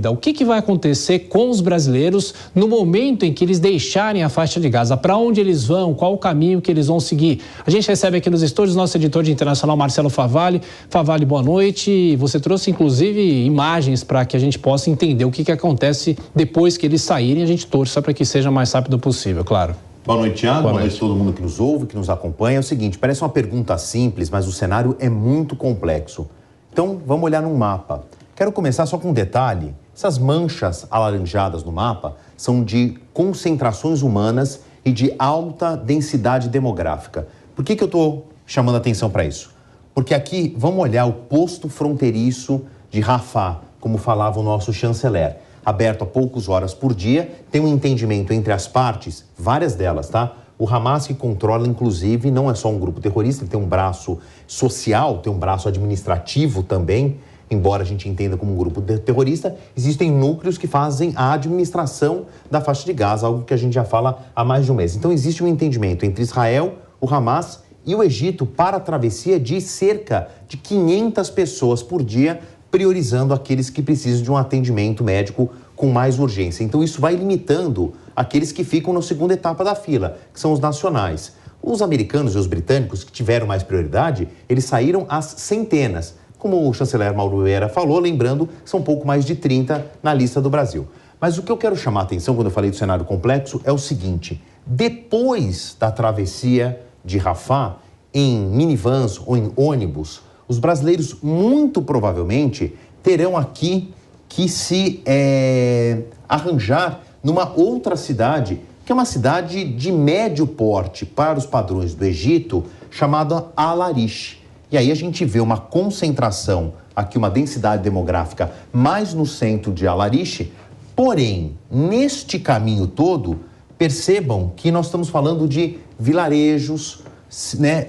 saída. O que vai acontecer com os brasileiros no momento em que eles deixarem a faixa de Gaza? Para onde eles vão? Qual o caminho que eles vão seguir? A gente recebe aqui nos estúdios nosso editor de internacional, Marcelo Favalli. Favalli, boa noite. Você trouxe, inclusive, imagens para que a gente possa entender o que acontece depois que eles saírem. A gente torça para que seja o mais rápido possível, claro. Boa noite, Thiago. Boa noite a todo mundo que nos ouve, que nos acompanha. É o seguinte, parece uma pergunta simples, mas o cenário é muito complexo. Então, vamos olhar num mapa. Quero começar só com um detalhe. Essas manchas alaranjadas no mapa são de concentrações humanas e de alta densidade demográfica. Por que eu estou chamando a atenção para isso? Porque aqui, vamos olhar o posto fronteiriço de Rafah, como falava o nosso chanceler. Aberto a poucas horas por dia, tem um entendimento entre as partes, várias delas, tá? O Hamas que controla, inclusive, não é só um grupo terrorista, ele tem um braço social, tem um braço administrativo também, embora a gente entenda como um grupo terrorista, existem núcleos que fazem a administração da faixa de Gaza, algo que a gente já fala há mais de um mês. Então existe um entendimento entre Israel, o Hamas e o Egito para a travessia de cerca de 500 pessoas por dia, priorizando aqueles que precisam de um atendimento médico com mais urgência. Então isso vai limitando aqueles que ficam na segunda etapa da fila, que são os nacionais. Os americanos e os britânicos, que tiveram mais prioridade, eles saíram às centenas. Como o chanceler Mauro Vieira falou, lembrando que são pouco mais de 30 na lista do Brasil. Mas o que eu quero chamar a atenção quando eu falei do cenário complexo é o seguinte: depois da travessia de Rafah, em minivans ou em ônibus, os brasileiros muito provavelmente terão aqui que se arranjar numa outra cidade, que é uma cidade de médio porte para os padrões do Egito, chamada Al-Arish. E aí a gente vê uma concentração, aqui uma densidade demográfica mais no centro de Al-Arish, porém, neste caminho todo, percebam que nós estamos falando de vilarejos, né,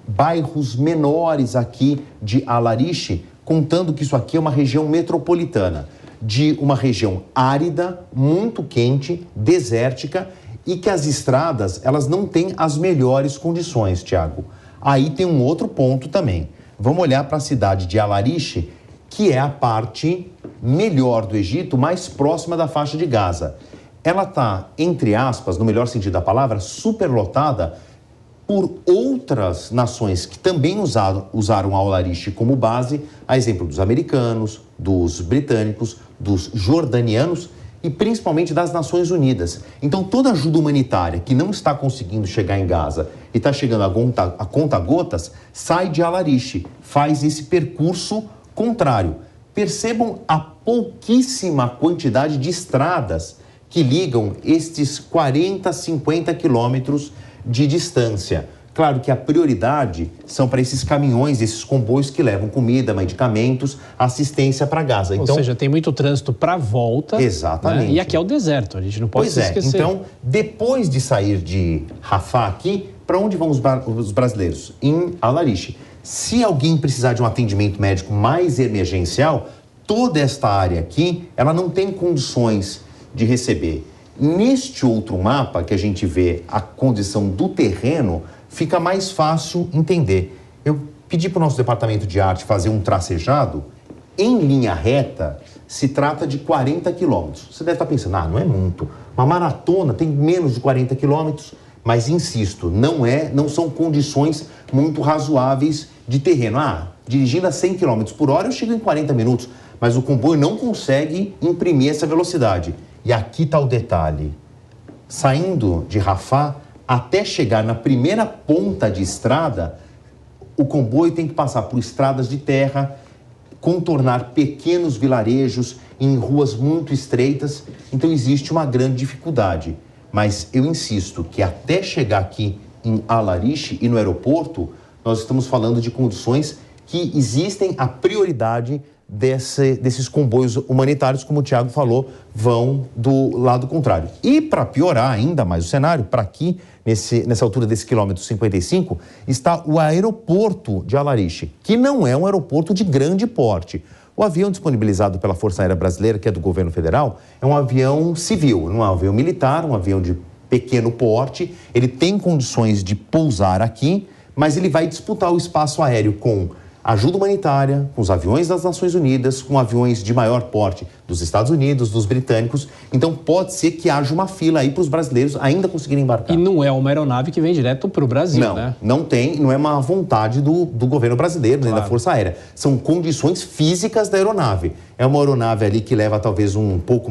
bairros menores aqui de Al-Arish, contando que isso aqui é uma região metropolitana, de uma região árida, muito quente, desértica, e que as estradas, elas não têm as melhores condições, Thiago. Aí tem um outro ponto também. Vamos olhar para a cidade de Al-Arish, que é a parte melhor do Egito, mais próxima da faixa de Gaza. Ela está, entre aspas, no melhor sentido da palavra, superlotada por outras nações que também usaram Al-Arish como base, a exemplo dos americanos, dos britânicos, dos jordanianos e principalmente das Nações Unidas. Então toda ajuda humanitária que não está conseguindo chegar em Gaza e está chegando a conta-gotas, sai de Al-Arish, faz esse percurso contrário. Percebam a pouquíssima quantidade de estradas que ligam estes 40, 50 quilômetros de distância. Claro que a prioridade são para esses caminhões, esses comboios que levam comida, medicamentos, assistência para Gaza. Então, ou seja, tem muito trânsito para volta. Exatamente. Né? E aqui é o deserto, a gente não pode se esquecer. Então, depois de sair de Rafah aqui, para onde vão os brasileiros? Em Al-Arish. Se alguém precisar de um atendimento médico mais emergencial, toda esta área aqui, ela não tem condições de receber. Neste outro mapa que a gente vê a condição do terreno, fica mais fácil entender. Eu pedi para o nosso departamento de arte fazer um tracejado. Em linha reta, se trata de 40 quilômetros. Você deve estar pensando, não é muito. Uma maratona tem menos de 40 quilômetros, mas insisto, não são condições muito razoáveis de terreno. Dirigindo a 100 km por hora, eu chego em 40 minutos, mas o comboio não consegue imprimir essa velocidade. E aqui está o detalhe. Saindo de Rafah, até chegar na primeira ponta de estrada, o comboio tem que passar por estradas de terra, contornar pequenos vilarejos em ruas muito estreitas. Então existe uma grande dificuldade. Mas eu insisto que até chegar aqui em Al-Arish e no aeroporto, nós estamos falando de condições que existem a prioridade desses comboios humanitários, como o Thiago falou, vão do lado contrário. E para piorar ainda mais o cenário, para aqui, nessa altura desse quilômetro 55, está o aeroporto de Al-Arish, que não é um aeroporto de grande porte. O avião disponibilizado pela Força Aérea Brasileira, que é do governo federal, é um avião civil, não é um avião militar, um avião de pequeno porte. Ele tem condições de pousar aqui, mas ele vai disputar o espaço aéreo com ajuda humanitária, com os aviões das Nações Unidas, com aviões de maior porte dos Estados Unidos, dos britânicos. Então pode ser que haja uma fila aí para os brasileiros ainda conseguirem embarcar. E não é uma aeronave que vem direto para o Brasil, né? Não tem, não é uma vontade do governo brasileiro, nem da Força Aérea. São condições físicas da aeronave. É uma aeronave ali que leva talvez um pouco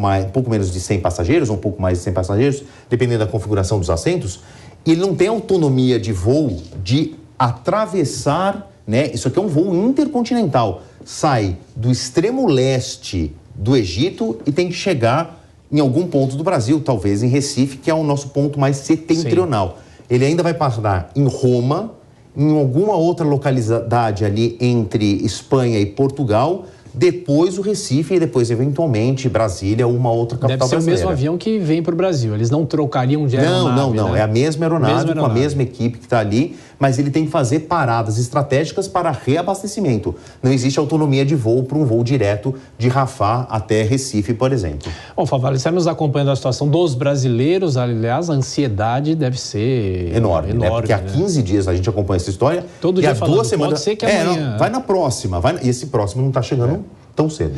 menos de 100 passageiros, ou um pouco mais de 100 passageiros, dependendo da configuração dos assentos. E ele não tem autonomia de voo de atravessar, né? Isso aqui é um voo intercontinental. Sai do extremo leste do Egito e tem que chegar em algum ponto do Brasil, talvez em Recife, que é o nosso ponto mais setentrional. Sim. Ele ainda vai passar em Roma, em alguma outra localidade ali entre Espanha e Portugal, depois o Recife e depois, eventualmente, Brasília ou uma outra capital brasileira. Deve ser o mesmo avião que vem para o Brasil. Eles não trocariam de aeronave, Não. Né? É a mesma aeronave, com a mesma equipe que está ali, mas ele tem que fazer paradas estratégicas para reabastecimento. Não existe autonomia de voo para um voo direto de Rafah até Recife, por exemplo. Bom, Favalli, você nos acompanhando a situação dos brasileiros, aliás, a ansiedade deve ser enorme, né? Porque há 15 dias a gente acompanha essa história. Todo dia falando, 2 semanas... Pode ser que amanhã... vai na próxima. E esse próximo não está chegando tão cedo.